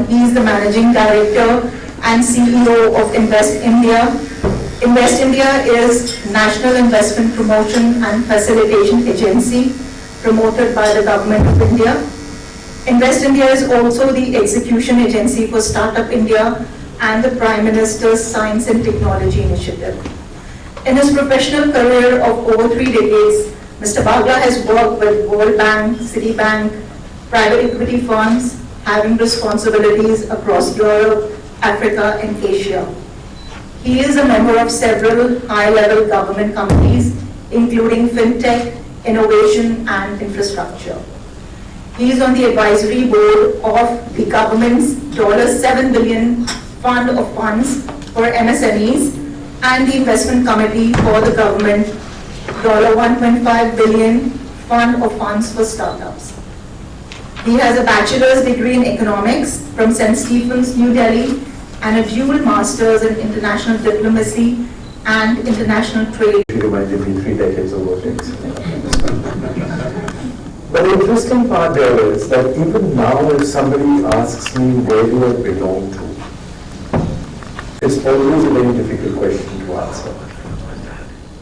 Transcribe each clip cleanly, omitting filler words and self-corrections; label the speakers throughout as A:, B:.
A: He is the Managing Director and CEO of Invest India. Invest India is National Investment Promotion and Facilitation Agency promoted by the Government of India. Invest India is also the execution agency for Startup India and the Prime Minister's Science and Technology Initiative. In his professional career of over 3 decades, Mr. Bagla has worked with World Bank, Citibank, private equity firms, having responsibilities across Europe, Africa, and Asia. He is a member of several high-level government companies, including FinTech, Innovation, and Infrastructure. He is on the advisory board of the government's $7 billion fund of funds for MSMEs and the investment committee for the government $1.5 billion fund of funds for startups. He has a bachelor's degree in economics from St. Stephen's, New Delhi, and a dual master's in international diplomacy and international trade.
B: She reminded me 3 decades of working. But the interesting part there is that even now, if somebody asks me where do I belong to, it's always a very difficult question to answer.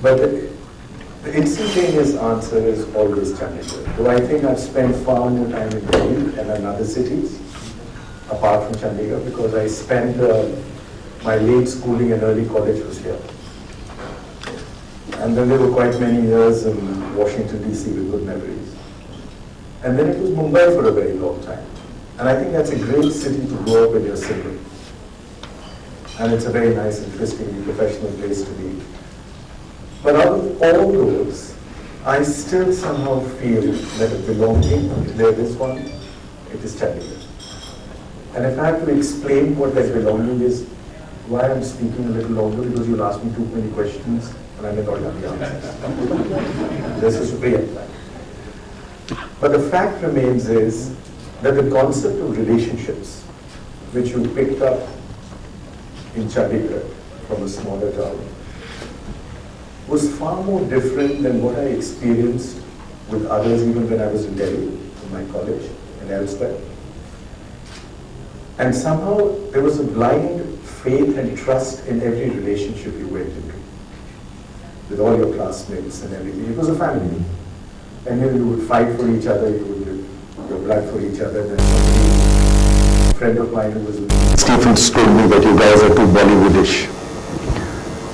B: But the instantaneous answer is always Chandigarh. Though I think I've spent far more time in Delhi and in other cities, apart from Chandigarh, because I spent my late schooling and early college was here. And then there were quite many years in Washington, D.C. with good memories. And then it was Mumbai for a very long time. And I think that's a great city to grow up when you're single. And it's a very nice, interesting, professional place to be. But out of all those, I still somehow feel that a belonging, if there is one, it is Chandigarh. And if I have to explain what that belonging is, why I'm speaking a little longer, because you'll ask me too many questions, and I may not have the answers. This is Supriya. But the fact remains is that the concept of relationships, which you picked up in Chandigarh from a smaller town, was far more different than what I experienced with others even when I was in Delhi, in my college and elsewhere. And somehow there was a blind faith and trust in every relationship you went into, with all your classmates and everything. It was a family. And then you would fight for each other, you would give your blood for each other. Then somebody, a friend of mine who was in Stephens told me that you guys are too Bollywoodish.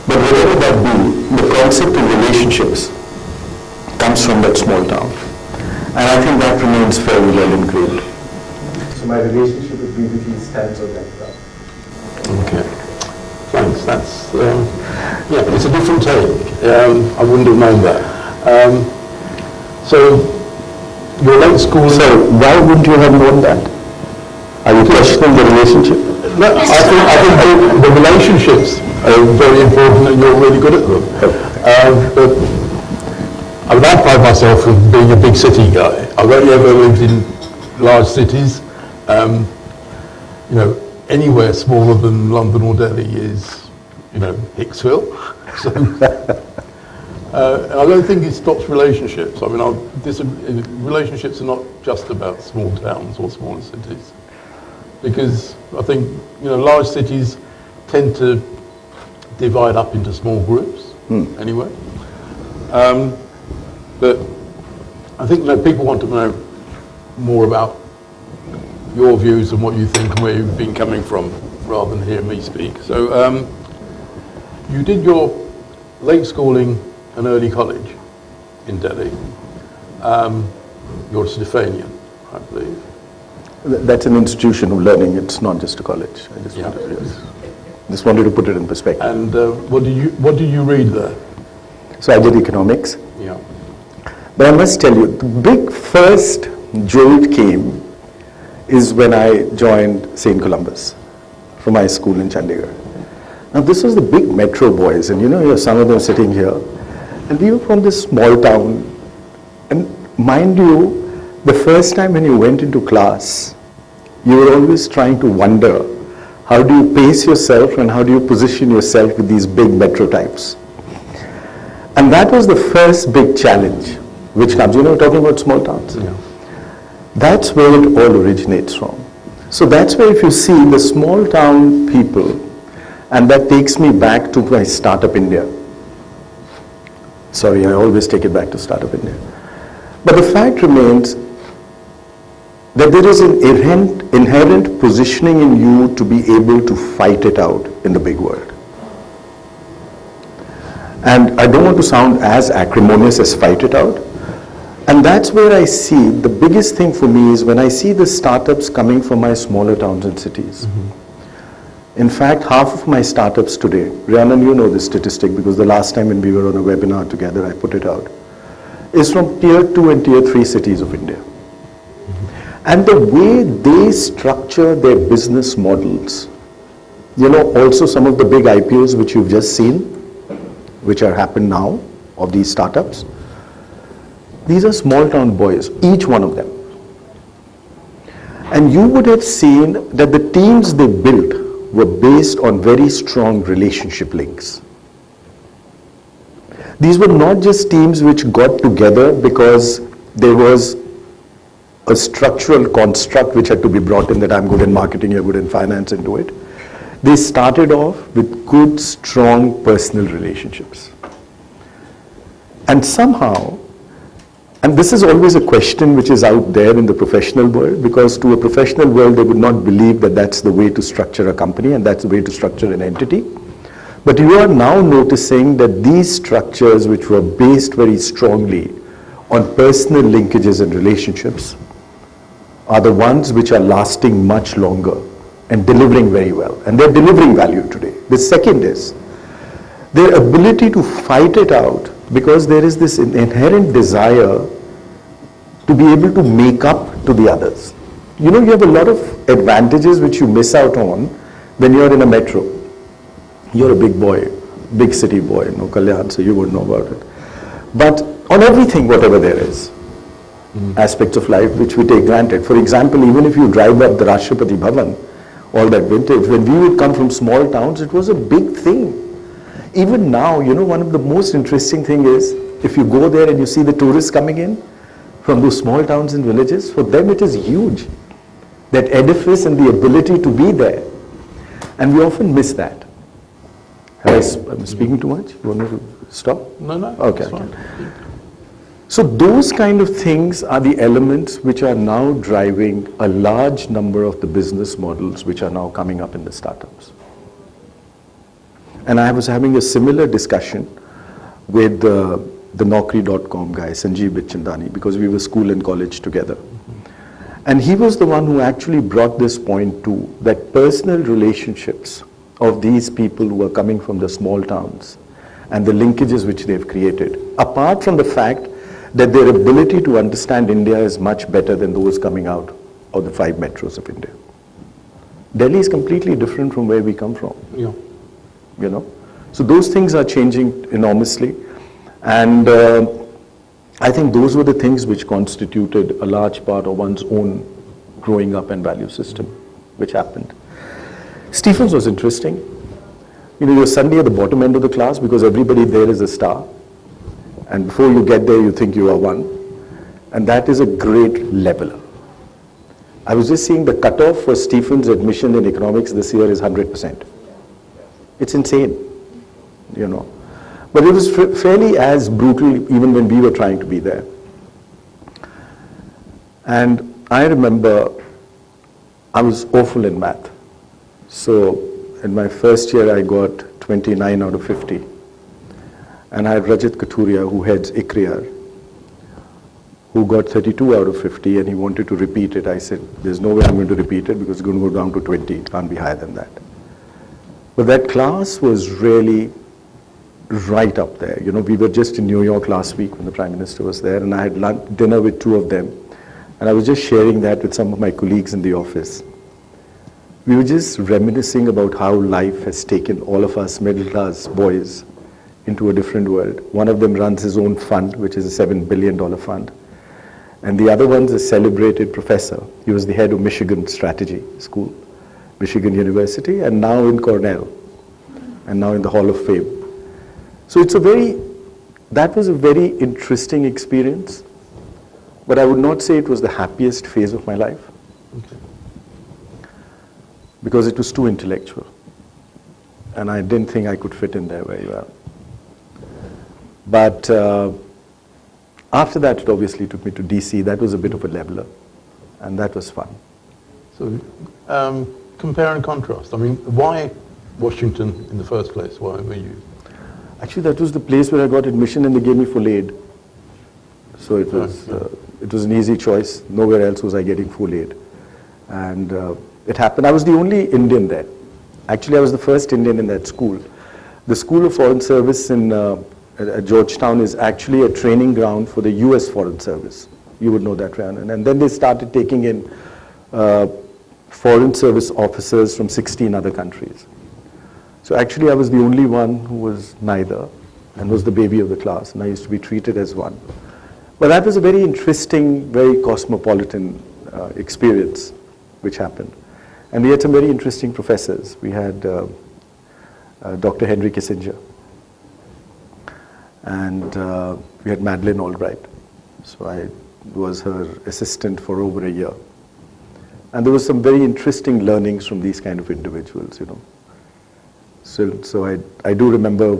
B: But whatever that be, the concept of relationships comes from that small town. And I think that remains fairly well ingrained. So my relationship with BBG stands on that ground.
C: Okay. Thanks. That's, yeah, it's a different take. I wouldn't have known that. So, your late school...
B: So, why wouldn't you have known that? Are you questioning the relationship?
C: No, I think the relationships are very important and you're really good at them. But I would pride myself with being a big city guy. I've only ever lived in large cities. You know, anywhere smaller than London or Delhi is, you know, Hicksville. So, I don't think it stops relationships. I mean, relationships are not just about small towns or smaller cities. Because I think, you know, large cities tend to divide up into small groups, anyway. But I think that people want to know more about your views and what you think and where you've been coming from, rather than hear me speak. So, you did your late schooling and early college in Delhi. You're a Stephanian, I believe.
B: That's an institution of learning. It's not just a college. I just wanted to put it in perspective.
C: And what did you read there?
B: So I did economics.
C: Yeah.
B: But I must tell you, the big first jolt came is when I joined St. Columbus from my school in Chandigarh. Now this was the big metro boys, and you know, some of them sitting here, and we were from this small town. And mind you, the first time when you went into class, you were always trying to wonder, how do you pace yourself and how do you position yourself with these big metro types? And that was the first big challenge, which comes, you know, talking about small towns.
C: Yeah.
B: That's where it all originates from.
D: So that's where if you see the small town people, and that takes me back to my Startup India. Sorry, I always take it back to Startup India. But the fact remains that there is an inherent positioning in you to be able to fight it out in the big world. And I don't want to sound as acrimonious as fight it out. And that's where I see the biggest thing for me is when I see the startups coming from my smaller towns and cities. In fact, half of my startups today, Rhiannon, you know this statistic because the last time when we were on a webinar together, I put it out, is from tier 2 and tier 3 cities of India. And the way they structure their business models, you know, also some of the big IPOs which you've just seen, which are happening now, of these startups, these are small town boys, each one of them. And you would have seen that the teams they built were based on very strong relationship links. These were not just teams which got together because there was a structural construct which had to be brought in that I'm good in marketing, you're good in finance, and do it. They started off with good, strong personal relationships. And somehow, and this is always a question which is out there in the professional world, because to a professional world they would not believe that that's the way to structure a company and that's the way to structure an entity. But you are now noticing that these structures which were based very strongly on personal linkages and relationships are the ones which are lasting much longer and delivering very well. And they're delivering value today. The second is their ability to fight it out, because there is this inherent desire to be able to make up to the others. You know, you have a lot of advantages which you miss out on when you're in a metro. You're a big boy, big city boy, no Kalyan, so you would know about it. But on everything, whatever there is, aspects of life which we take granted. For example, even if you drive up the Rashtrapati Bhavan, all that vintage, when we would come from small towns, it was a big thing. Even now, you know, one of the most interesting thing is, if you go there and you see the tourists coming in from those small towns and villages, for them it is huge. That edifice and the ability to be there. And we often miss that. I'm speaking too much? You want me to stop?
C: No.
D: Okay. So those kind of things are the elements which are now driving a large number of the business models which are now coming up in the startups. And I was having a similar discussion with the Naukri.com guy, Sanjeev Bichchandani, because we were school and college together. And he was the one who actually brought this point too, that personal relationships of these people who are coming from the small towns and the linkages which they've created, apart from the fact that their ability to understand India is much better than those coming out of the 5 metros of India. Delhi is completely different from where we come from.
C: Yeah.
D: You know, so those things are changing enormously, and I think those were the things which constituted a large part of one's own growing up and value system, which happened. Stephens was interesting. You know, you're suddenly at the bottom end of the class because everybody there is a star, and before you get there, you think you are one, and that is a great leveler. I was just seeing the cutoff for Stephens admission in economics this year is 100%. It's insane, you know. But it was fairly as brutal even when we were trying to be there. And I remember I was awful in math. So in my first year, I got 29 out of 50. And I had Rajat Kathuria, who heads ICRIAR, who got 32 out of 50, and he wanted to repeat it. I said, there's no way I'm going to repeat it because it's going to go down to 20. It can't be higher than that. But that class was really right up there. You know, we were just in New York last week when the Prime Minister was there, and I had dinner with 2 of them. And I was just sharing that with some of my colleagues in the office. We were just reminiscing about how life has taken all of us middle-class boys into a different world. One of them runs his own fund, which is a $7 billion fund. And the other one's a celebrated professor. He was the head of Michigan Strategy School, Michigan University, and now in Cornell, and now in the Hall of Fame. So that was a very interesting experience, but I would not say it was the happiest phase of my life.
C: Okay.
D: because it was too intellectual. And I didn't think I could fit in there very well. But after that, it obviously took me to DC. That was a bit of a leveler, and that was fun.
C: So, compare and contrast. I mean, why Washington in the first place? Why were you?
D: Actually, that was the place where I got admission, and they gave me full aid. So it was an easy choice. Nowhere else was I getting full aid. And it happened. I was the only Indian there. Actually, I was the first Indian in that school. The School of Foreign Service at Georgetown is actually a training ground for the US Foreign Service. You would know that, Rhiannon. And then they started taking in Foreign Service officers from 16 other countries. So actually, I was the only one who was neither and was the baby of the class, and I used to be treated as one. But that was a very interesting, very cosmopolitan experience which happened. And we had some very interesting professors. We had Dr. Henry Kissinger, and we had Madeleine Albright. So I was her assistant for over a year. And there was some very interesting learnings from these kind of individuals, you know. So I do remember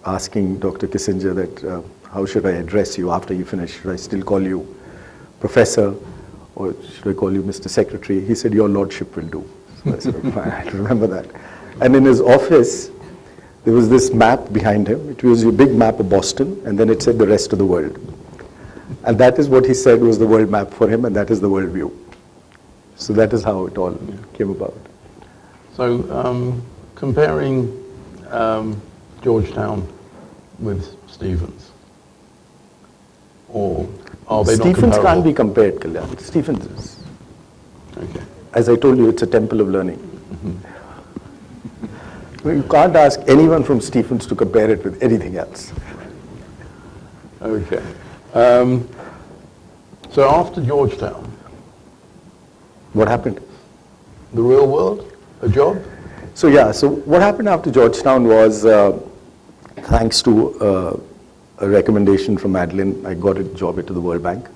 D: asking Dr. Kissinger that, how should I address you after you finish? Should I still call you Professor, or should I call you Mr. Secretary? He said, your lordship will do. So I said, fine, I remember that. And in his office, there was this map behind him. It was a big map of Boston, and then it said the rest of the world. And that is what he said was the world map for him, and that is the world view. So that is how it all came about.
C: So, comparing Georgetown with Stevens, or are they not
D: Stephens
C: comparable?
D: can't be compared, Kalyan. Stephens is.
C: Okay.
D: As I told you, it's a temple of learning. Well, you can't ask anyone from Stephens to compare it with anything else.
C: Okay. So after Georgetown,
D: What happened?
C: the real world, a job?
D: So what happened after Georgetown was, thanks to a recommendation from Madeleine, I got a job at the World Bank.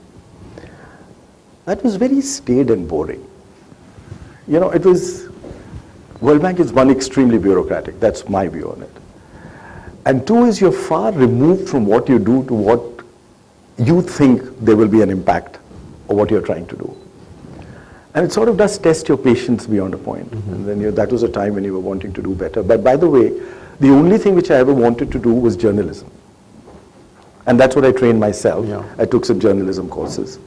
D: That was very staid and boring. You know, World Bank is one, extremely bureaucratic. That's my view on it. And two is, you're far removed from what you do to what you think there will be an impact of what you're trying to do. And it sort of does test your patience beyond a point. And then that was a time when you were wanting to do better. But by the way, the only thing which I ever wanted to do was journalism. And that's what I trained myself.
C: Yeah.
D: I took some journalism courses.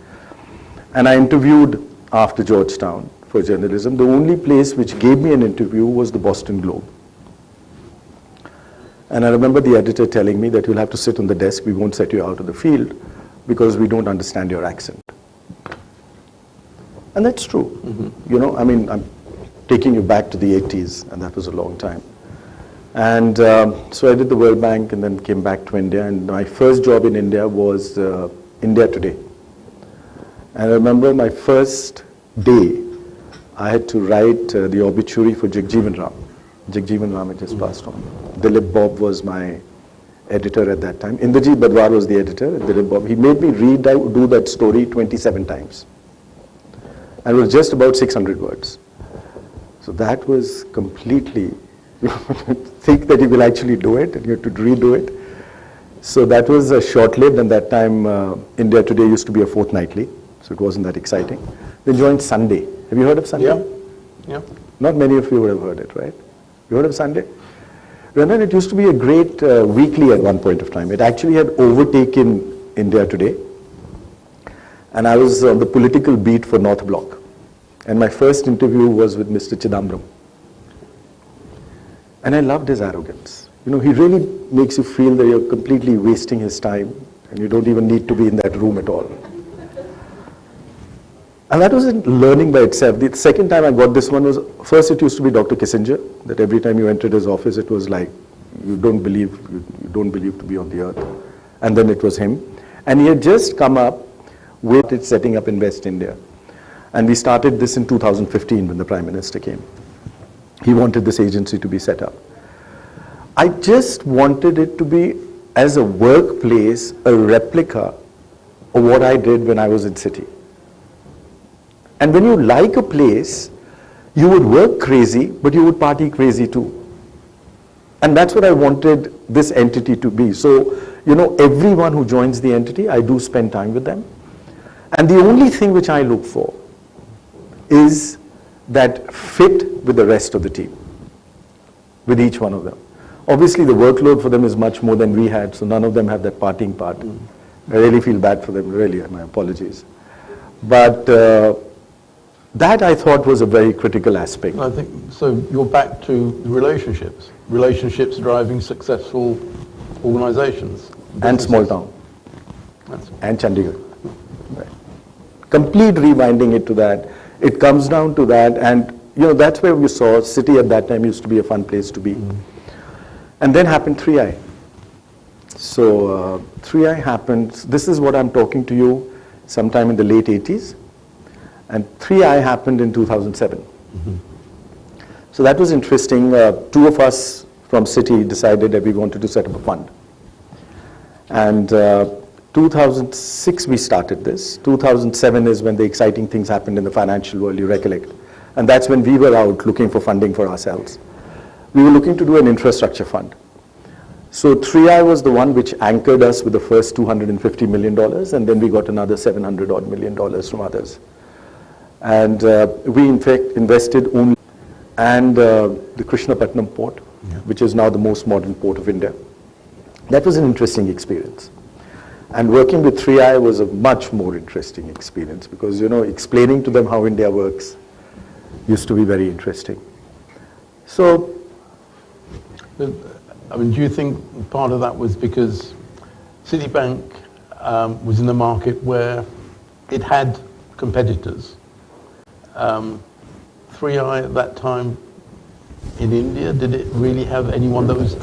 D: And I interviewed after Georgetown for journalism. The only place which gave me an interview was the Boston Globe. And I remember the editor telling me that you'll have to sit on the desk, we won't set you out of the field because we don't understand your accent. And that's true. You know, I mean, I'm taking you back to the 80s, and that was a long time. And so I did the World Bank and then came back to India, and my first job in India was India Today. And I remember my first day, I had to write the obituary for Jagjeevan Ram. Jagjeevan Ram had just passed on. Dilip Bob was my editor at that time. Indrajit Badwar was the editor, Dilip Bob. He made me do that story 27 times. And it was just about 600 words. So that was completely, you think that you will actually do it and you have to redo it. So that was short-lived, and that time India Today used to be a fortnightly, so it wasn't that exciting. Then joined Sunday. Have you heard of Sunday?
C: Yeah.
D: Not many of you would have heard it, right? You heard of Sunday? Remember, it used to be a great weekly at one point of time. It actually had overtaken India Today. And I was on the political beat for North Block. And my first interview was with Mr. Chidambaram. And I loved his arrogance. You know, he really makes you feel that you're completely wasting his time and you don't even need to be in that room at all. And that wasn't learning by itself. The second time I got this one was, first it used to be Dr. Kissinger, that every time you entered his office it was like, you don't believe to be on the earth. And then it was him. And he had just come up with it setting up Invest India. And we started this in 2015 when the Prime Minister came. He wanted this agency to be set up. I just wanted it to be, as a workplace, a replica of what I did when I was in City. And when you like a place, You would work crazy, but you would party crazy too. And that's what I wanted this entity to be. So, everyone who joins the entity, I do spend time with them. And the only thing which I look for is that fit with the rest of the team, with each one of them. Obviously, the workload for them is much more than we had, so none of them have that partying part. I really feel bad for them, really, my apologies. But that I thought was a very critical aspect.
C: I think, so you're back to relationships. Relationships driving successful organizations.
D: And small town.
C: That's-
D: And Chandigarh. Right. Complete rewinding it to that. It comes down to that, and that's where we saw city at that time used to be a fun place to be. And then happened 3i. So 3i happened, this is what I'm talking to you sometime in the late 80s. And 3i happened in 2007. So that was interesting. Two of us from city decided that we wanted to set up a fund. And 2006 we started this. 2007 is when the exciting things happened in the financial world, you recollect. And that's when we were out looking for funding for ourselves. We were looking to do an infrastructure fund. So 3i was the one which anchored us with the first $250 million, and then we got another $700 odd million from others. And we in fact invested only, and the Krishnapatnam port, which is now the most modern port of India. That was an interesting experience. And working with 3i was a much more interesting experience because, explaining to them how India works used to be very interesting. So,
C: I mean, do you think part of that was because Citibank was in the market where it had competitors? 3i at that time in India, did it really have anyone that was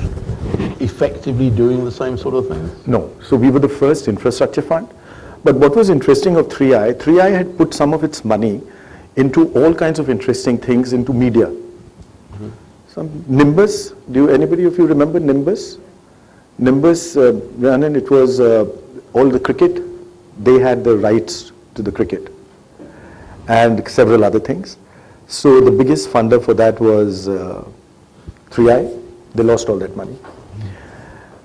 C: effectively doing the same sort of things?
D: no. So we were the first infrastructure fund. But what was interesting of 3i had put some of its money into all kinds of interesting things into media. Some Nimbus, anybody of you remember Nimbus? Nimbus, Ranan, it was all the cricket. They had the rights to the cricket and several other things. So the biggest funder for that was 3i. They lost all that money.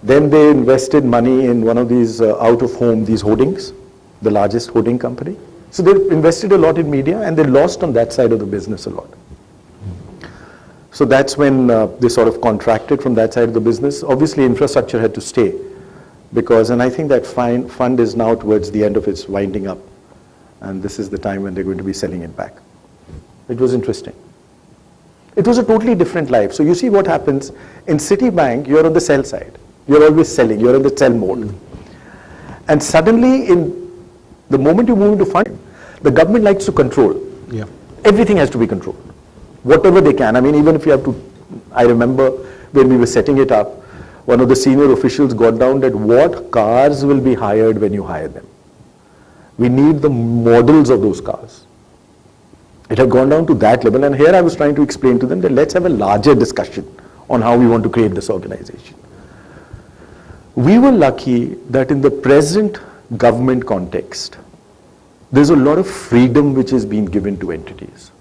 D: Then they invested money in one of these out-of-home, these hoardings, the largest hoarding company. So they invested a lot in media and they lost on that side of the business a lot. So that's when they sort of contracted from that side of the business. Obviously infrastructure had to stay because, and I think that fund is now towards the end of its winding up. And this is the time when they're going to be selling it back. It was interesting. It was a totally different life. So you see what happens in Citibank, you're on the sell side. You're always selling, you're in the sell mode. And suddenly in the moment you move into fund, the government likes to control.
C: Yeah.
D: Everything has to be controlled. Whatever they can. I mean, even if you have to, I remember when we were setting it up, one of the senior officials got down that what cars will be hired when you hire them. We need the models of those cars. It had gone down to that level, and here I was trying to explain to them that let's have a larger discussion on how we want to create this organization. We were lucky that in the present government context, there's a lot of freedom which is being given to entities.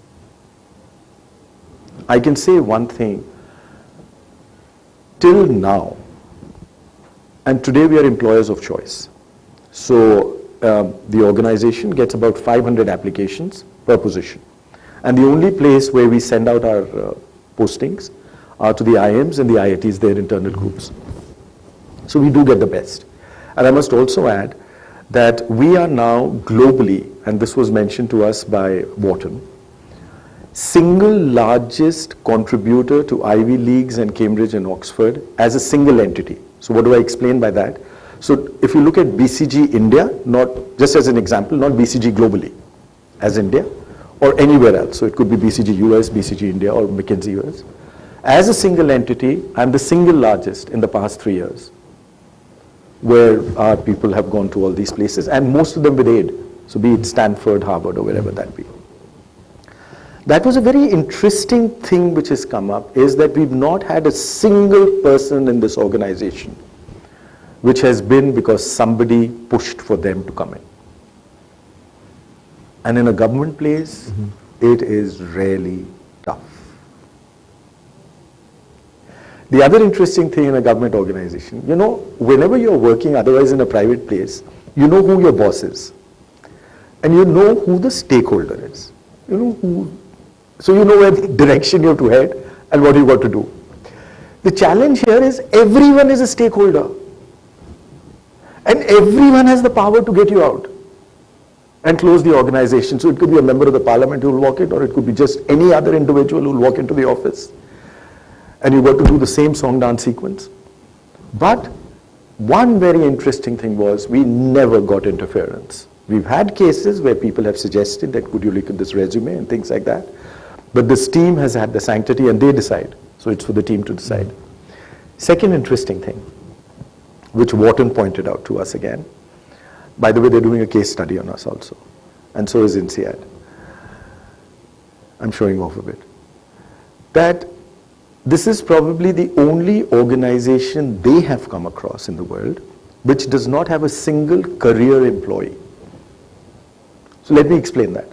D: I can say one thing, till now, and today we are employers of choice. So the organization gets about 500 applications per position. And the only place where we send out our postings are to the IMs and the IITs, their internal groups. So we do get the best. And I must also add that we are now globally, and this was mentioned to us by Wharton, single largest contributor to Ivy Leagues and Cambridge and Oxford as a single entity. So what do I explain by that? So if you look at BCG India, not just as an example, not BCG globally as India or anywhere else. So it could be BCG US, BCG India or McKinsey US. As a single entity, I'm the single largest in the past 3 years where our people have gone to all these places and most of them with aid. So be it Stanford, Harvard or wherever that be. That was a very interesting thing which has come up is that we've not had a single person in this organization which has been because somebody pushed for them to come in. And in a government place, it is rarely tough. The other interesting thing in a government organization, whenever you're working otherwise in a private place, you know who your boss is. And you know who the stakeholder is. So you know where direction you have to head and what you got to do. The challenge here is everyone is a stakeholder. And everyone has the power to get you out and close the organization. So it could be a member of the parliament who will walk in, or it could be just any other individual who will walk into the office. And you got to do the same song dance sequence. But one very interesting thing was we never got interference. We've had cases where people have suggested that could you look at this resume and things like that. But this team has had the sanctity and they decide. So it's for the team to decide. Second interesting thing, which Wharton pointed out to us again. By the way, they're doing a case study on us also. And so is INSEAD. I'm showing off a bit. That this is probably the only organization they have come across in the world which does not have a single career employee. So let me explain that.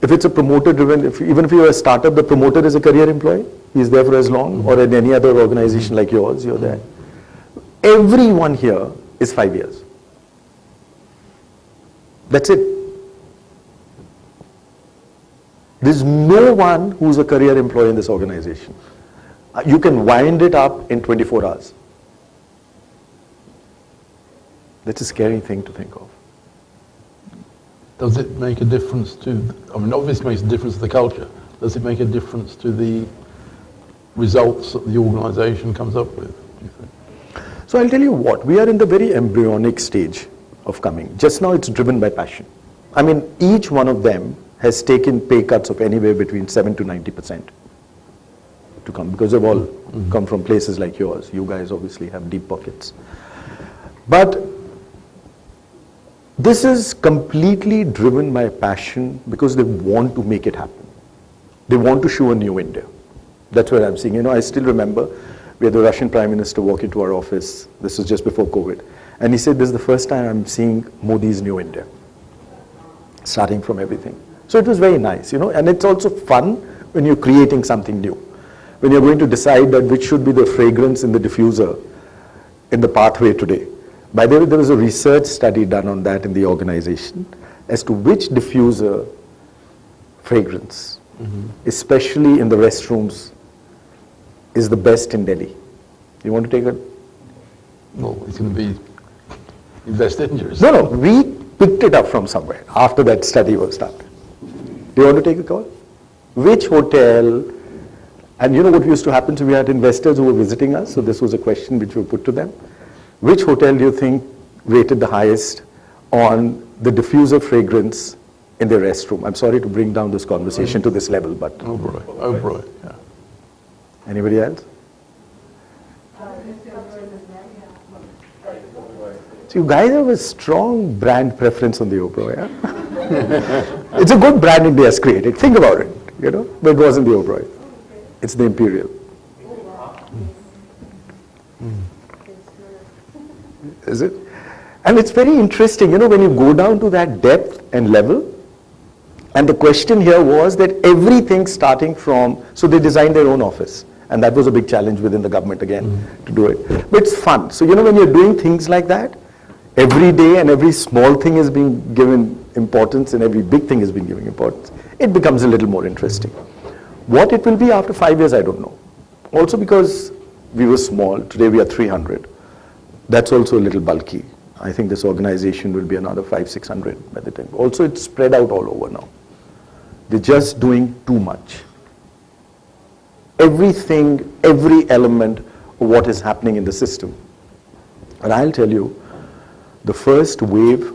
D: If it's a promoter-driven, even if you're a startup, the promoter is a career employee. He's there for as long, or in any other organization like yours, you're there. Everyone here is 5 years. That's it. There's no one who's a career employee in this organization. You can wind it up in 24 hours. That's a scary thing to think of.
C: Does it make a difference to, obviously it makes a difference to the culture. Does it make a difference to the results that the organization comes up with, do you think?
D: So I'll tell you what, we are in the very embryonic stage of coming. Just now it's driven by passion. Each one of them has taken pay cuts of anywhere between 7 to 90% to come, because they've all come from places like yours. You guys obviously have deep pockets. But this is completely driven by passion because they want to make it happen. They want to show a new India. That's what I'm seeing. I still remember we had the Russian Prime Minister walk into our office. This was just before COVID. And he said, this is the first time I'm seeing Modi's new India, starting from everything. So it was very nice, and it's also fun when you're creating something new. When you're going to decide that which should be the fragrance in the diffuser in the pathway today. By the way, there was a research study done on that in the organization as to which diffuser fragrance, especially in the restrooms, is the best in Delhi. You want to take it?
C: Well, it's going to be less dangerous.
D: No, we picked it up from somewhere after that study was done. Do you want to take a call? Which hotel, and you know what used to happen? So we had investors who were visiting us, so this was a question which we put to them. Which hotel do you think rated the highest on the diffuser fragrance in their restroom? I'm sorry to bring down this conversation to this level, but...
C: Oberoi, yeah.
D: Anybody else? So you guys have a strong brand preference on the Oberoi, yeah? It's a good brand India has created. Think about it, but it wasn't the Oberoi. It's the Imperial. Is it? And it's very interesting, when you go down to that depth and level, and the question here was that everything starting from, so they designed their own office, and that was a big challenge within the government again to do it. But it's fun. So, when you're doing things like that, every day and every small thing is being given importance and every big thing is being given importance, it becomes a little more interesting. What it will be after 5 years, I don't know. Also because we were small, today we are 300. That's also a little bulky. I think this organization will be another 500-600 by the time. Also, it's spread out all over now. They're just doing too much. Everything, every element of what is happening in the system. And I'll tell you, the first wave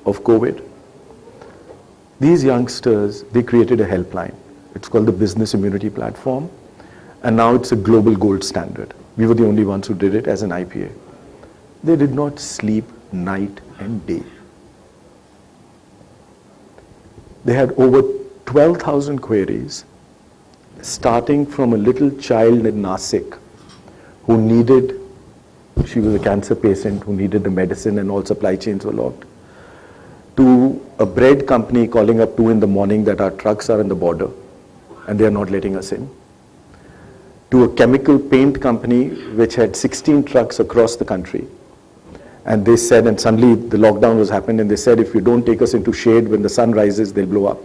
D: of COVID, these youngsters, they created a helpline. It's called the Business Immunity Platform. And now it's a global gold standard. We were the only ones who did it as an IPA. They did not sleep night and day. They had over 12,000 queries, starting from a little child in Nasik who needed, she was a cancer patient who needed the medicine and all supply chains were locked, to a bread company calling up 2 in the morning that our trucks are on the border and they are not letting us in, to a chemical paint company which had 16 trucks across the country. And they said, and suddenly the lockdown was happening, and they said, if you don't take us into shade when the sun rises, they'll blow up.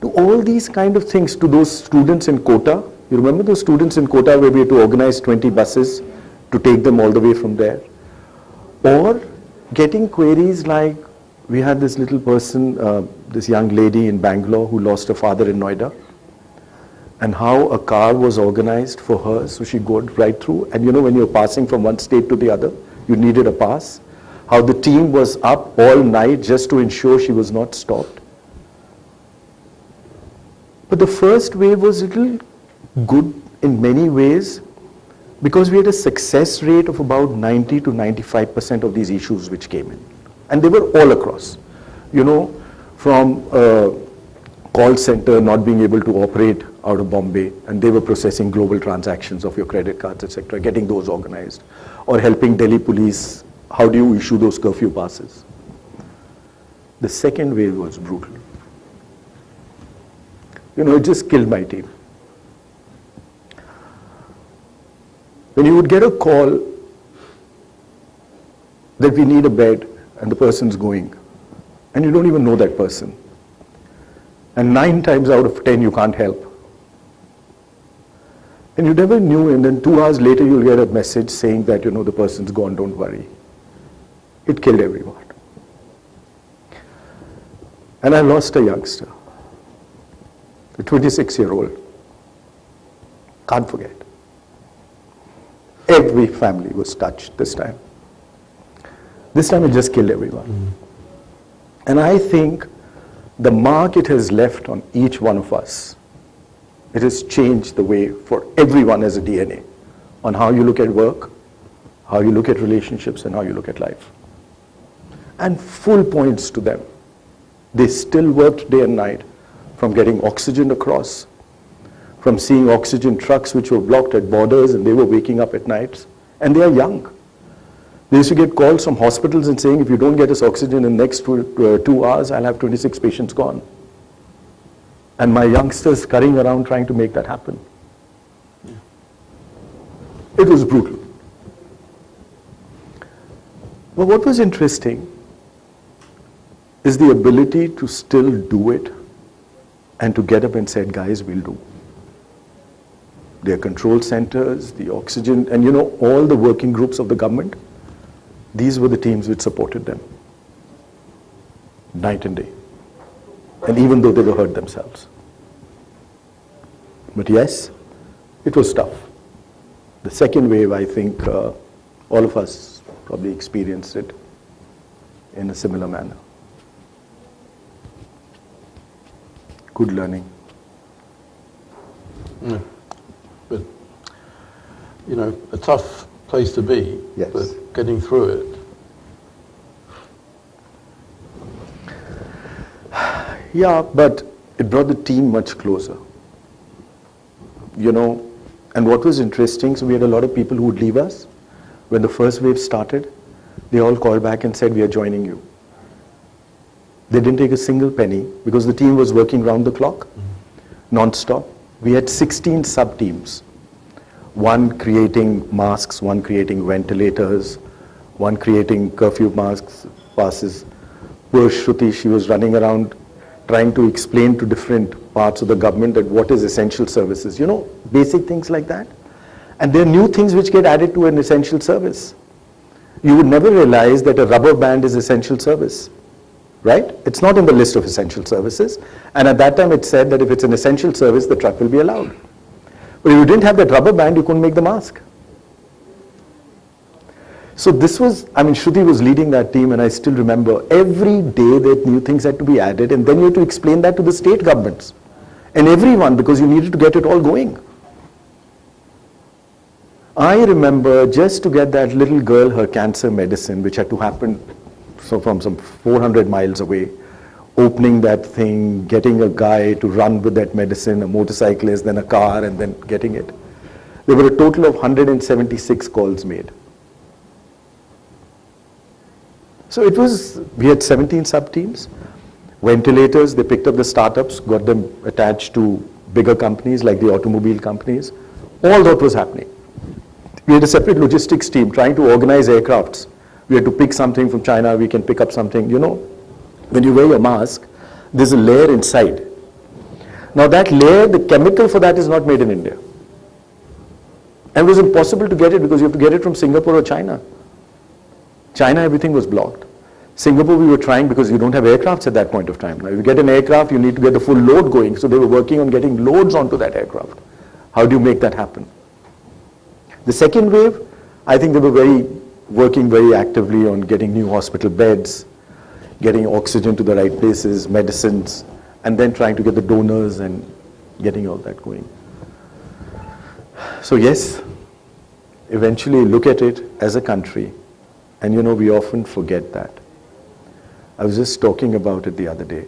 D: To all these kind of things, to those students in Kota, you remember those students in Kota where we had to organize 20 buses to take them all the way from there? Or getting queries like, we had this little person, this young lady in Bangalore who lost her father in Noida, and how a car was organized for her, so she got right through. And you know, when you're passing from one state to the other, you needed a pass. How the team was up all night just to ensure she was not stopped. But the first wave was a little good in many ways because we had a success rate of about 90 to 95% of these issues which came in. And they were all across. You know, from a call center not being able to operate out of Bombay, and they were processing global transactions of your credit cards, etc., getting those organized, or helping Delhi police, how do you issue those curfew passes? The second wave was brutal. You know, it just killed my team. When you would get a call that we need a bed and the person's going, and you don't even know that person, and 9 times out of 10 you can't help. And you never knew, and then 2 hours later you'll get a message saying that, you know, the person's gone, don't worry. It killed everyone. And I lost a youngster, a 26-year-old. Can't forget. Every family was touched this time. This time it just killed everyone. And I think the mark it has left on each one of us, it has changed the way for everyone as a DNA on how you look at work, how you look at relationships, and how you look at life. And full points to them. They still worked day and night, from getting oxygen across, from seeing oxygen trucks which were blocked at borders, and they were waking up at nights. And they are young. They used to get calls from hospitals and saying, if you don't get us oxygen in the next 2 hours, I'll have 26 patients gone. And my youngsters scurrying around trying to make that happen. Yeah. It was brutal. But what was interesting is the ability to still do it and to get up and say, guys, we'll do. Their control centers, the oxygen, and you know, all the working groups of the government, these were the teams which supported them, night and day. And even though they were hurt themselves. But yes, it was tough. The second wave, I think all of us probably experienced it in a similar manner. Good learning.
C: Yeah. But, you know, a tough place to be,
D: yes,
C: but getting through it.
D: Yeah, but it brought the team much closer. You know, and what was interesting, so we had a lot of people who would leave us. When the first wave started, they all called back and said, we are joining you. They didn't take a single penny because the team was working round the clock, non-stop. We had 16 sub-teams. One creating masks, one creating ventilators, one creating curfew masks, passes. Poor Shruti, she was running around trying to explain to different parts of the government that what is essential services, you know, basic things like that. And there are new things which get added to an essential service. You would never realize that a rubber band is essential service, right? It's not in the list of essential services. And at that time it said that if it's an essential service, the truck will be allowed. But if you didn't have that rubber band, you couldn't make the mask. So this was, I mean, Shruti was leading that team, and I still remember every day that new things had to be added, and then you had to explain that to the state governments and everyone because you needed to get it all going. I remember just to get that little girl her cancer medicine, which had to happen from some 400 miles away, opening that thing, getting a guy to run with that medicine, a motorcyclist, then a car, and then getting it. There were a total of 176 calls made. So it was, we had 17 sub-teams. Ventilators, they picked up the startups, got them attached to bigger companies like the automobile companies. All that was happening. We had a separate logistics team trying to organize aircrafts. We had to pick something from China, we can pick up something. You know, when you wear your mask, there's a layer inside. Now that layer, the chemical for that is not made in India. And it was impossible to get it because you have to get it from Singapore or China. China, everything was blocked. Singapore, we were trying because you don't have aircrafts at that point of time. Now, if you get an aircraft, you need to get the full load going. So they were working on getting loads onto that aircraft. How do you make that happen? The second wave, I think they were working very actively on getting new hospital beds, getting oxygen to the right places, medicines, and then trying to get the donors and getting all that going. So yes, eventually look at it as a country, and you know, we often forget that. I was just talking about it the other day.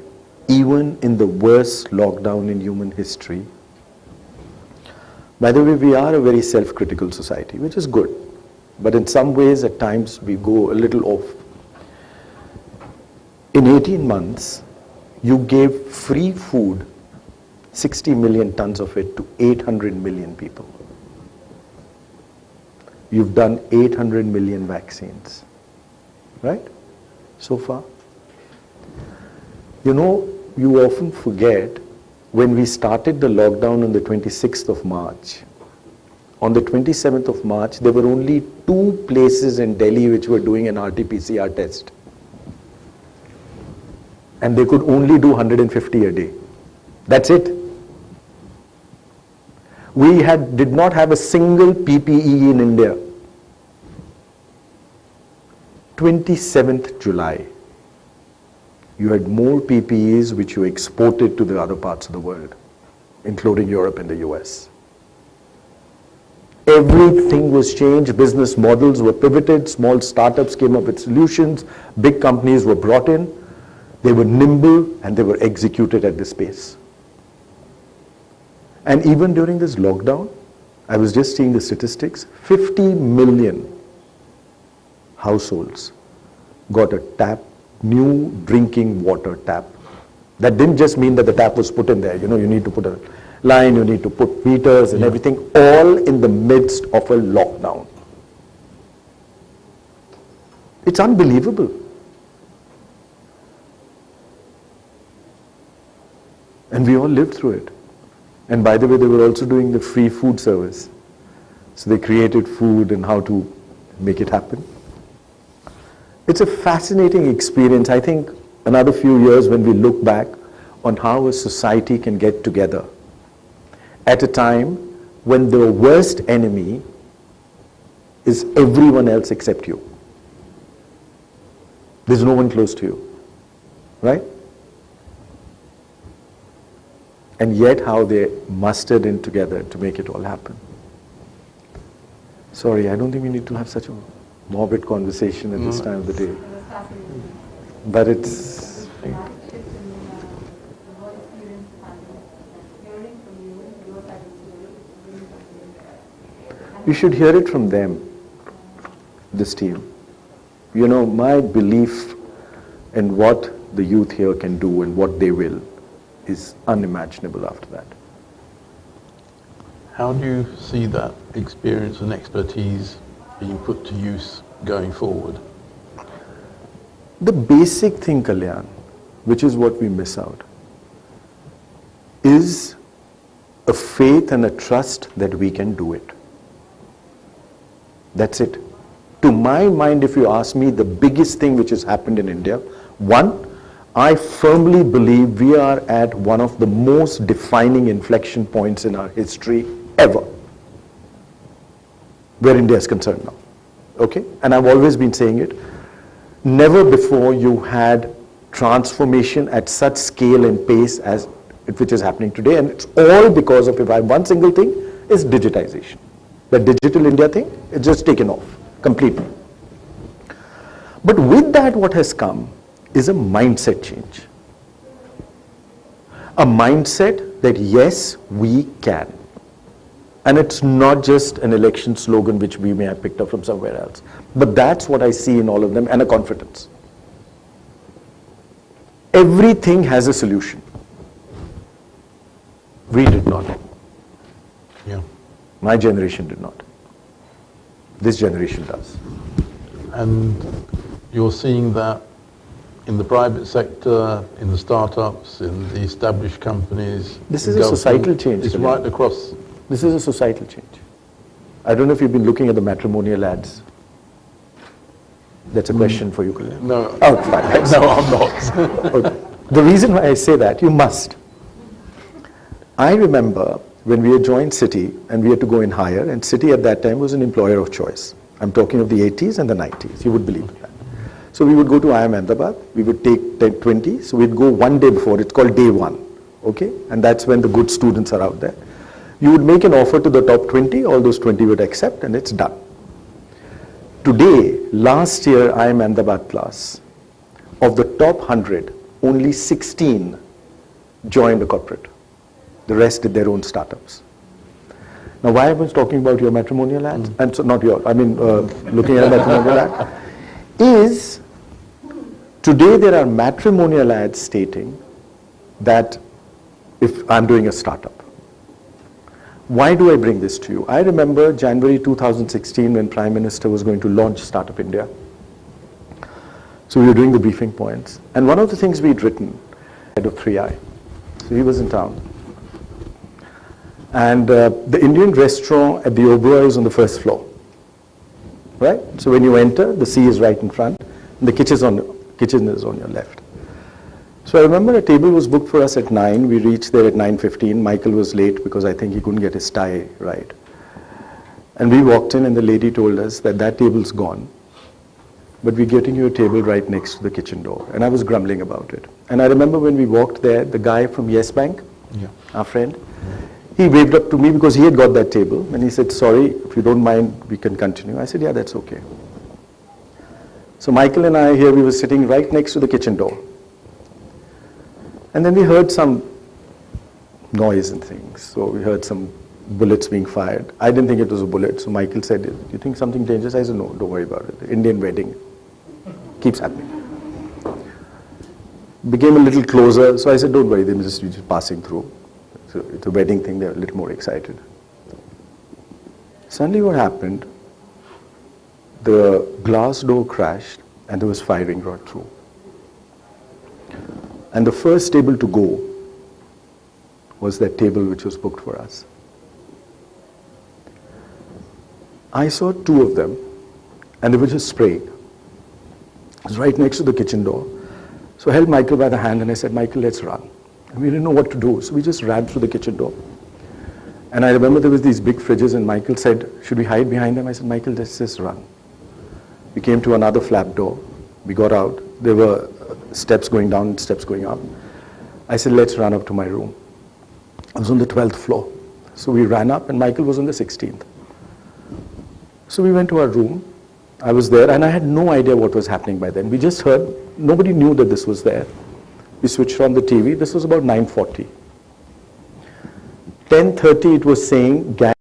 D: Even in the worst lockdown in human history, by the way, we are a very self-critical society, which is good. But in some ways, at times, we go a little off. In 18 months, you gave free food, 60 million tons of it, to 800 million people. You've done 800 million vaccines, right? So far. You know, you often forget when we started the lockdown on the 26th of March. On the 27th of March, there were only 2 places in Delhi which were doing an RT-PCR test. And they could only do 150 a day. That's it. We did not have a single PPE in India. 27th July. You had more PPEs which you exported to the other parts of the world, including Europe and the US. Everything was changed, business models were pivoted, small startups came up with solutions, big companies were brought in, they were nimble and they were executed at this pace. And even during this lockdown, I was just seeing the statistics, 50 million households got a new drinking water tap. That didn't just mean that the tap was put in there. You know, you need to put a line, you need to put meters and everything, all in the midst of a lockdown. It's unbelievable. And we all lived through it. And by the way, they were also doing the free food service. So they created food and how to make it happen. It's a fascinating experience. I think another few years when we look back on how a society can get together at a time when the worst enemy is everyone else except you. There's no one close to you, right? And yet how they mustered in together to make it all happen. Sorry, I don't think we need to have such a morbid conversation at this time of the day. But it's... You should hear it from them, this team. You know, my belief in what the youth here can do and what they will is unimaginable after that.
C: How do you see that experience and expertise being put to use going forward?
D: The basic thing, Kalyan, which is what we miss out, is a faith and a trust that we can do it. That's it. To my mind, if you ask me, the biggest thing which has happened in India, one, I firmly believe we are at one of the most defining inflection points in our history ever, where India is concerned now. Okay? And I've always been saying it. Never before you had transformation at such scale and pace as which is happening today. And it's all because of, if I have one single thing, is digitization. The digital India thing, it's just taken off completely. But with that, what has come is a mindset change. A mindset that yes, we can. And it's not just an election slogan which we may have picked up from somewhere else. But that's what I see in all of them, and a confidence. Everything has a solution. We did not.
C: Yeah.
D: My generation did not. This generation does.
C: And you're seeing that in the private sector, in the startups, in the established companies.
D: This
C: in
D: is a societal
C: government.
D: change,
C: It's
D: Kalyan.
C: right across.
D: This is a societal change. I don't know if you've been looking at the matrimonial ads. That's a question for you, Kalyan.
C: No,
D: Oh, fine. Thanks.
C: no, I'm not.
D: Okay. The reason why I say that, you must. I remember when we had joined Citi and we had to go in higher, and Citi at that time was an employer of choice. I'm talking of the 80s and the 90s. You would believe that. So we would go to IIM Ahmedabad. We would take 10, 20. So we'd go one day before. It's called day one. Okay? And that's when the good students are out there. You would make an offer to the top 20. All those 20 would accept, and it's done. Today, last year, IIM Ahmedabad class, of the top 100, only 16 joined a corporate. The rest did their own startups. Now, why I was talking about your matrimonial ads, and so not your, I mean, looking at a matrimonial ad, is today there are matrimonial ads stating that if I'm doing a startup. Why do I bring this to you? I remember January 2016 when Prime Minister was going to launch Startup India. So we were doing the briefing points. And one of the things we'd written, head of 3i, so he was in town. And the Indian restaurant at the Oberoi is on the first floor, right? So when you enter, the sea is right in front, and the kitchen is on your left. So I remember a table was booked for us at 9. We reached there at 9:15. Michael was late because I think he couldn't get his tie right. And we walked in, and the lady told us that that table's gone, but we're getting you a table right next to the kitchen door. And I was grumbling about it. And I remember when we walked there, the guy from Yes Bank, our friend, he waved up to me because he had got that table, and he said, sorry, if you don't mind, we can continue. I said, yeah, that's okay. So Michael and I here, we were sitting right next to the kitchen door. And then we heard some noise and things. So we heard some bullets being fired. I didn't think it was a bullet. So Michael said, do you think something dangerous? I said, no, don't worry about it. The Indian wedding keeps happening. Became a little closer. So I said, don't worry, they're just passing through. So it's a wedding thing, they're a little more excited. Suddenly what happened, the glass door crashed and there was firing right through. And the first table to go was that table which was booked for us. I saw two of them and they were just spraying. It was right next to the kitchen door. So I held Michael by the hand and I said, Michael, let's run. And we didn't know what to do, so we just ran through the kitchen door. And I remember there was these big fridges and Michael said, should we hide behind them? I said, Michael, let's just run. We came to another flap door. We got out. There were steps going down and steps going up. I said, let's run up to my room. I was on the 12th floor. So we ran up and Michael was on the 16th. So we went to our room. I was there and I had no idea what was happening by then. We just heard, nobody knew that this was there. We switched on the TV. This was about 9:40. 10:30 it was saying gang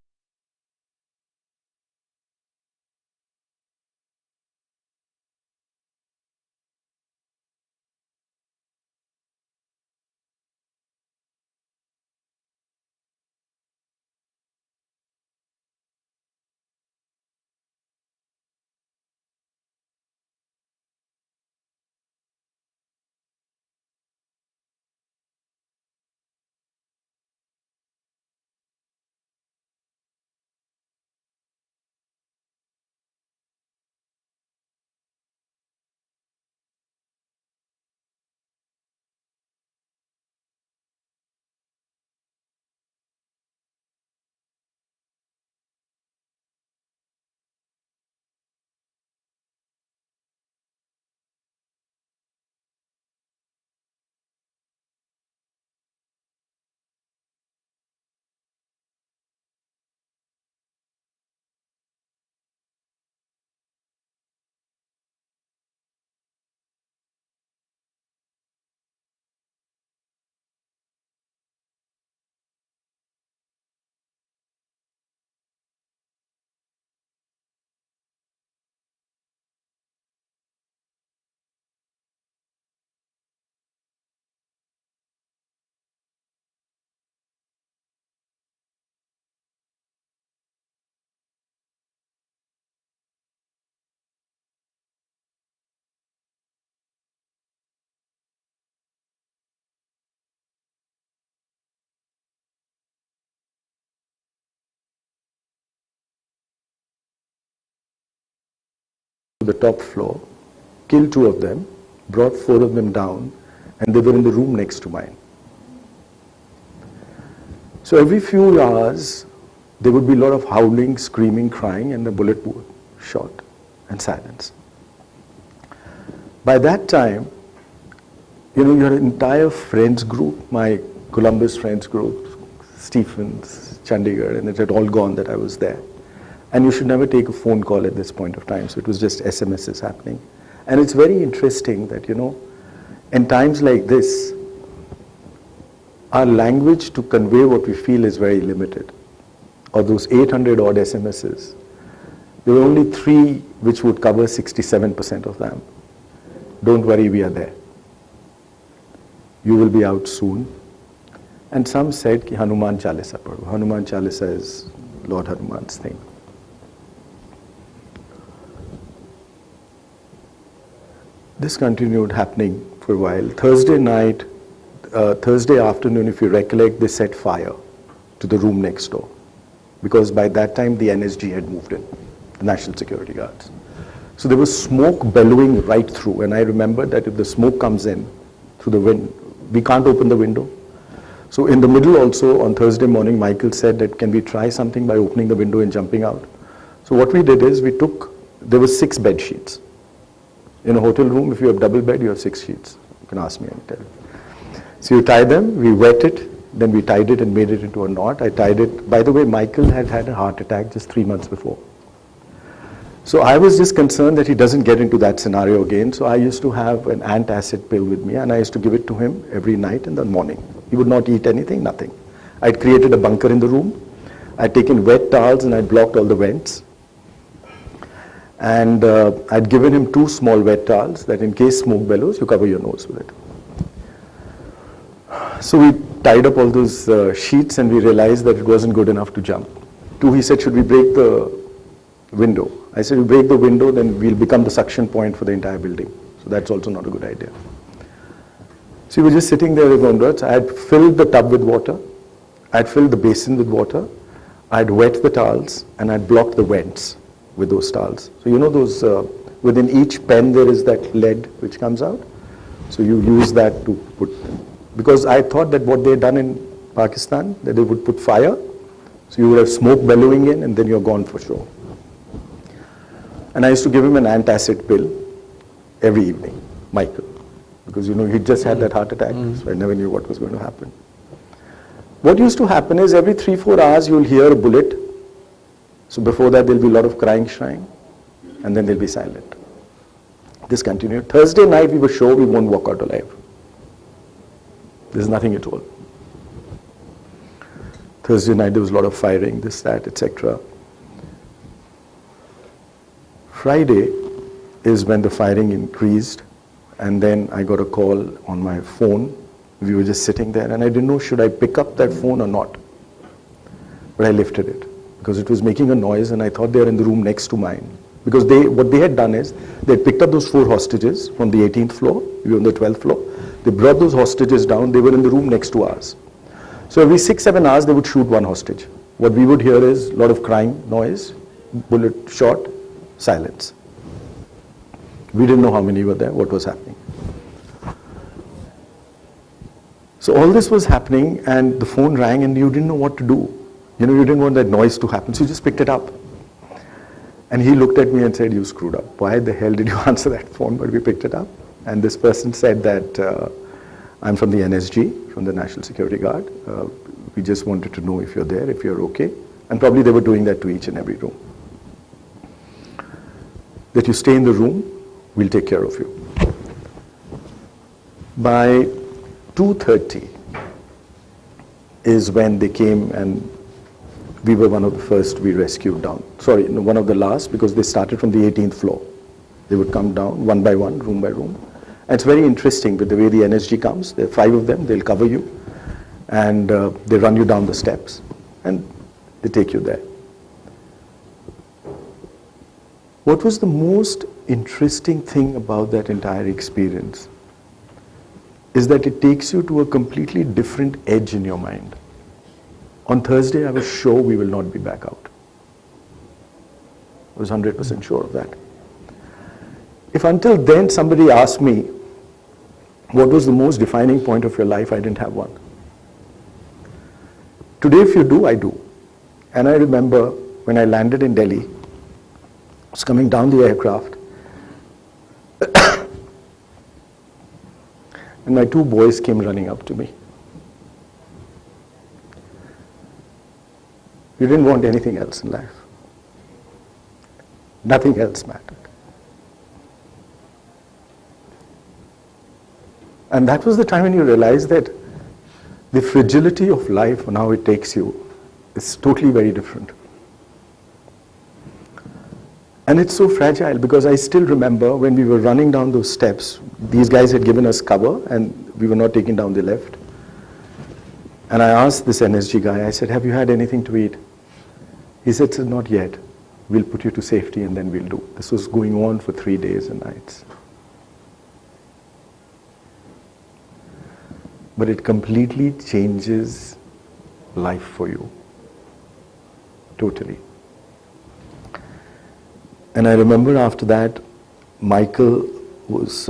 D: to the top floor, killed 2 of them, brought 4 of them down, and they were in the room next to mine. So every few hours, there would be a lot of howling, screaming, crying, and the bullet would shot, and silence. By that time, your entire friends group, my Columbus friends group, Stephens, Chandigarh, and it had all gone that I was there. And you should never take a phone call at this point of time, so it was just SMSs happening. And it's very interesting that, in times like this, our language to convey what we feel is very limited. Of those 800 odd SMSs, there were only 3 which would cover 67% of them. Don't worry, we are there. You will be out soon. And some said, Ki Hanuman Chalisa padho. Hanuman Chalisa is Lord Hanuman's thing. This continued happening for a while. Thursday night, Thursday afternoon, if you recollect, they set fire to the room next door. Because by that time, the NSG had moved in, the National Security Guards. So there was smoke bellowing right through. And I remember that if the smoke comes in through the window, we can't open the window. So in the middle also, on Thursday morning, Michael said that can we try something by opening the window and jumping out? So what we did is there were 6 bed sheets. In a hotel room, if you have double bed, you have 6 sheets. You can ask me anytime. So you tie them, we wet it, then we tied it and made it into a knot. I tied it. By the way, Michael had had a heart attack just 3 months before. So I was just concerned that he doesn't get into that scenario again. So I used to have an antacid pill with me, and I used to give it to him every night in the morning. He would not eat anything, nothing. I'd created a bunker in the room. I'd taken wet towels and I'd blocked all the vents. And I'd given him 2 small wet towels that in case smoke bellows, you cover your nose with it. So we tied up all those sheets and we realized that it wasn't good enough to jump. 2, he said, should we break the window? I said, we break the window, then we'll become the suction point for the entire building. So that's also not a good idea. So we were just sitting there with onwards. I had filled the tub with water. I had filled the basin with water. I had wet the towels and I had blocked the vents with those towels. So those, within each pen there is that lead which comes out. So you use that to put, because I thought that what they had done in Pakistan, that they would put fire. So you would have smoke bellowing in and then you're gone for sure. And I used to give him an antacid pill every evening, Michael, because he just had that heart attack, so I never knew what was going to happen. What used to happen is every 3-4 hours you'll hear a bullet. So before that there'll be a lot of crying, and then they'll be silent. This continued. Thursday night we were sure we won't walk out alive. There's nothing at all. Thursday night there was a lot of firing, this, that, etc. Friday is when the firing increased, and then I got a call on my phone. We were just sitting there and I didn't know should I pick up that phone or not. But I lifted it because it was making a noise and I thought they were in the room next to mine. Because what they had done is they had picked up those 4 hostages from the 18th floor, we were on the 12th floor. They brought those hostages down, they were in the room next to ours. So every 6-7 hours they would shoot 1 hostage. What we would hear is a lot of crying noise, bullet shot, silence. We didn't know how many were there, what was happening. So all this was happening and the phone rang and you didn't know what to do. You didn't want that noise to happen, so you just picked it up. And he looked at me and said, you screwed up. Why the hell did you answer that phone? But we picked it up. And this person said that I'm from the NSG, from the National Security Guard. We just wanted to know if you're there, if you're okay. And probably they were doing that to each and every room. That you stay in the room, we'll take care of you. By 2:30 is when they came and we were one of the first we rescued down. Sorry, no, one of the last, because they started from the 18th floor. They would come down one by one, room by room. And it's very interesting with the way the NSG comes. There are 5 of them, they'll cover you and they run you down the steps and they take you there. What was the most interesting thing about that entire experience is that it takes you to a completely different edge in your mind. On Thursday, I was sure we will not be back out. I was 100% sure of that. if until then somebody asked me, what was the most defining point of your life, I didn't have one. Today, if you do, I do. And I remember when I landed in Delhi, I was coming down the aircraft, and my two boys came running up to me. We didn't want anything else in life. Nothing else mattered. And that was the time when you realize that the fragility of life and how it takes you is totally very different. And it's so fragile because I still remember when we were running down those steps, these guys had given us cover and we were not taking down the lift. And I asked this NSG guy, I said, have you had anything to eat? He said, "Sir, not yet. We'll put you to safety and then we'll do." This was going on for 3 days and nights. But it completely changes life for you. Totally. And I remember after that, Michael was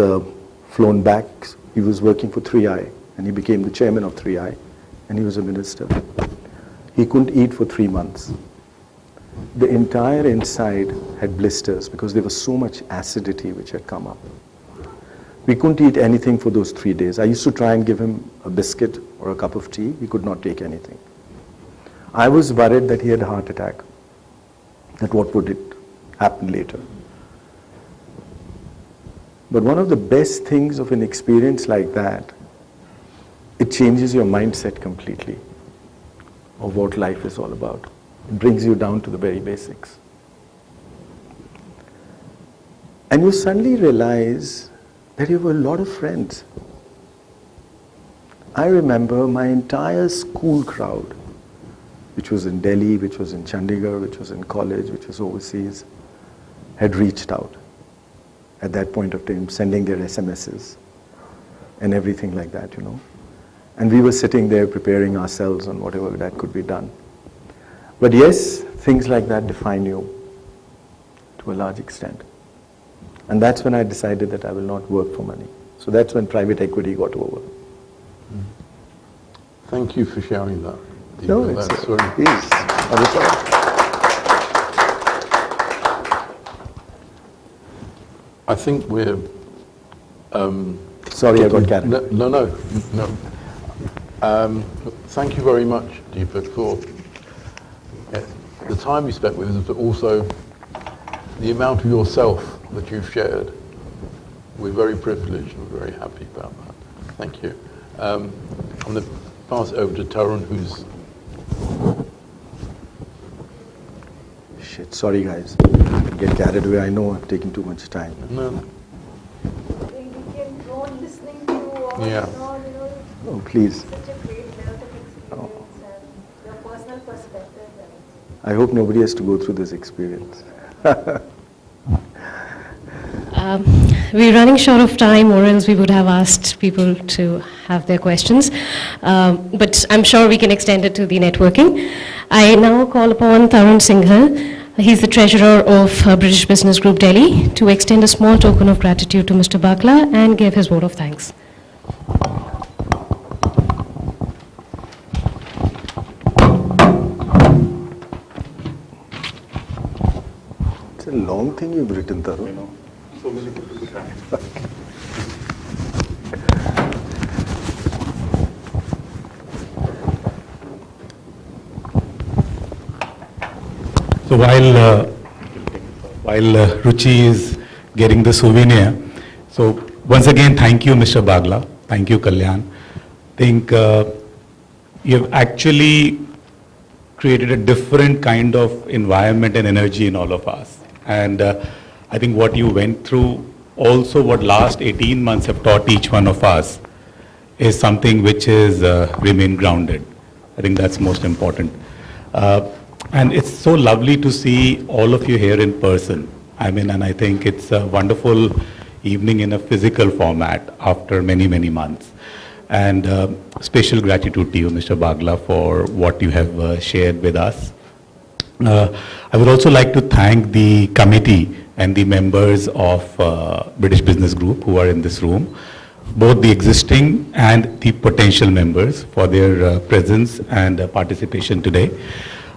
D: flown back. He was working for 3i and he became the chairman of 3i and he was a minister. He couldn't eat for 3 months. The entire inside had blisters because there was so much acidity which had come up. We couldn't eat anything for those 3 days. I used to try and give him a biscuit or a cup of tea. He could not take anything. I was worried that he had a heart attack, that what would it happen later. But one of the best things of an experience like that, it changes your mindset completely of what life is all about. It brings you down to the very basics. And you suddenly realize that you have a lot of friends. I remember my entire school crowd, which was in Delhi, which was in Chandigarh, which was in college, which was overseas, had reached out at that point of time, sending their SMSs and everything like that, you know. And we were sitting there preparing ourselves on whatever that could be done. But yes, things like that define you to a large extent. And that's when I decided that I will not work for money. So that's when private equity got over.
C: Thank you for sharing that.
D: No,
C: Deepak.
D: it's,
C: That's very
D: please.
C: I think we're...
D: Sorry, I got carried.
C: No. Thank you very much, Deepak, for the time you spent with us, but also the amount of yourself that you've shared. We're very privileged and very happy about that. Thank you. I'm going to pass it over to Tarun, who's...
D: Shit, sorry guys. Get carried away. I know I'm taking too much time.
C: No.
E: We can go on listening to all,
C: Yeah.
D: Oh, please.
E: such a great wealth of experience and your personal perspective.
D: I hope nobody has to go through this experience.
F: We're running short of time, or else we would have asked people to have their questions. But I'm sure we can extend it to the networking. I now call upon Tarun Singhal. He's the treasurer of British Business Group Delhi, to extend a small token of gratitude to Mr. Bagla and give his vote of thanks.
D: It's a long thing you've written, Tarun.
G: So while Ruchi is getting the souvenir, so once again, thank you, Mr. Bagla. Thank you, Kalyan. I think you've actually created a different kind of environment and energy in all of us. And I think what you went through, also what last 18 months have taught each one of us, is something which is remain grounded. I think that's most important. And it's so lovely to see all of you here in person. I mean, and I think it's a wonderful evening in a physical format after many, many months. And special gratitude to you, Mr. Bagla, for what you have shared with us. I would also like to thank the committee and the members of British Business Group who are in this room, both the existing and the potential members for their presence and participation today.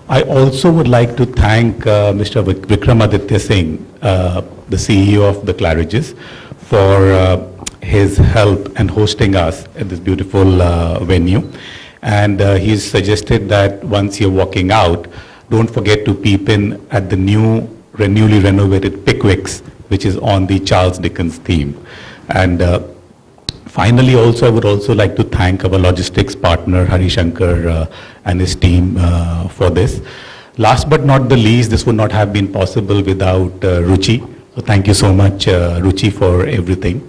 G: I also would like to thank Mr. Vikramaditya Singh, the CEO of the Claridges, for his help and hosting us at this beautiful venue. And he's suggested that once you're walking out, don't forget to peep in at the newly renovated Pickwick's, which is on the Charles Dickens theme. And finally, also, I would also like to thank our logistics partner, Hari Shankar, and his team for this. Last but not the least, this would not have been possible without Ruchi. So thank you so much, Ruchi, for everything.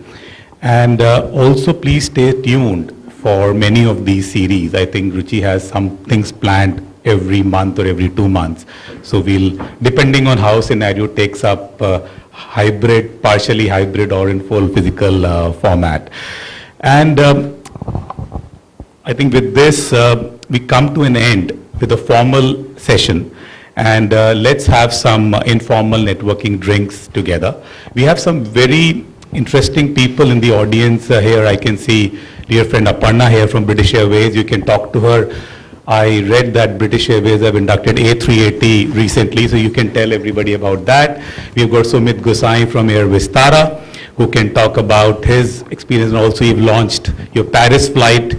G: And also, please stay tuned for many of these series. I think Ruchi has some things planned every month or every 2 months. So we'll, depending on how scenario takes up, hybrid, partially hybrid, or in full physical format. And I think with this, we come to an end with a formal session. And let's have some informal networking drinks together. We have some very interesting people in the audience here. I can see dear friend Aparna here from British Airways. You can talk to her. I read that British Airways have inducted A380 recently, so you can tell everybody about that. We've got Sumit Gosai from Air Vistara, who can talk about his experience, and also you've launched your Paris flight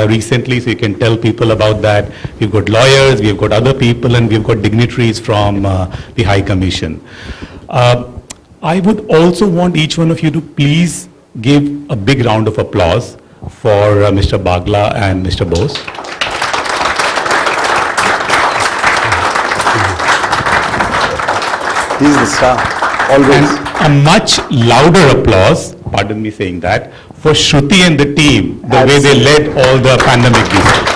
G: recently, so you can tell people about that. We've got lawyers, we've got other people, and we've got dignitaries from the High Commission. I would also want each one of you to please give a big round of applause for Mr. Bagla and Mr. Bose.
D: He's the star, always.
G: And a much louder applause, pardon me saying that, for Shruti and the team, the way they led all the pandemic research.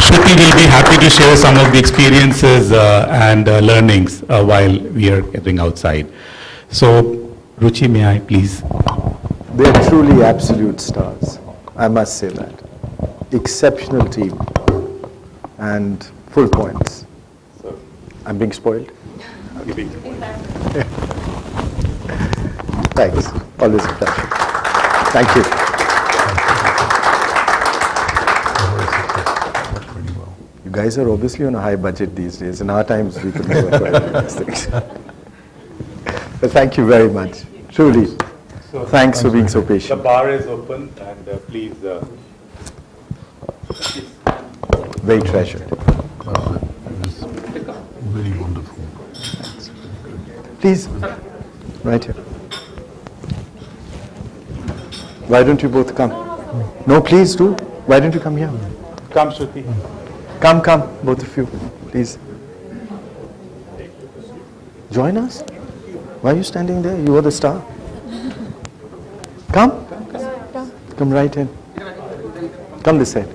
G: Shruti will be happy to share some of the experiences and learnings while we are gathering outside. So, Ruchi, may I please?
D: They're truly absolute stars, I must say that. Exceptional team and full points. I'm being spoiled? Thanks, always a pleasure. Thank you. You guys are obviously on a high budget these days. In our times, we could never try these things. But thank you very much, truly.
G: So,
D: thanks for being so patient.
G: The bar is open, and please.
D: Very treasured.
C: Really wonderful.
D: Please, right here. Why don't you both come? No, please do. Why don't you come here?
G: Come, Shruti.
D: Come, both of you, please. Join us. Why are you standing there? You are the star. Come. Come right in. Come this side.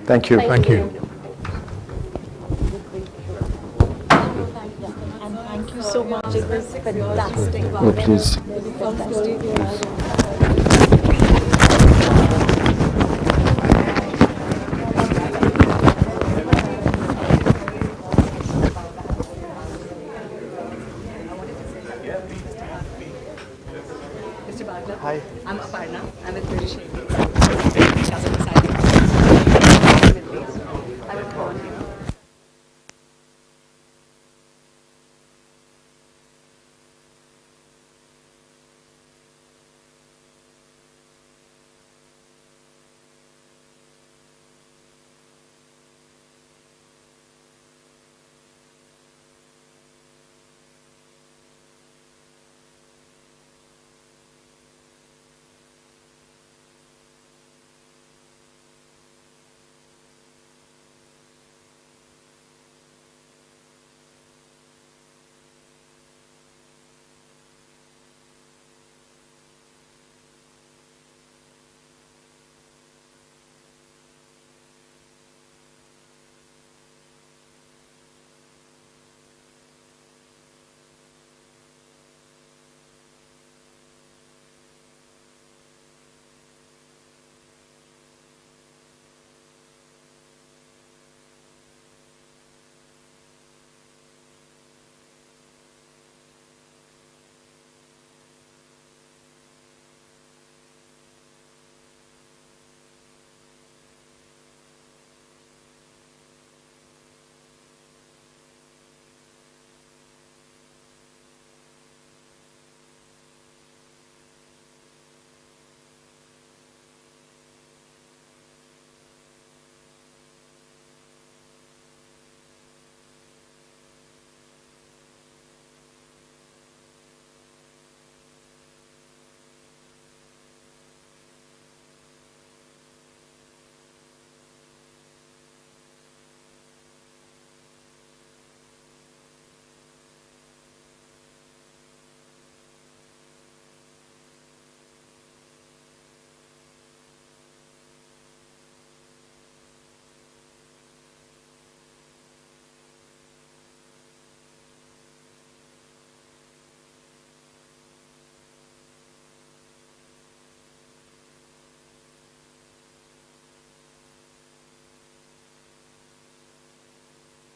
D: Thank you.
C: Thank you.
E: And thank you so much. It was fantastic.
D: Oh, please.
E: Fantastic.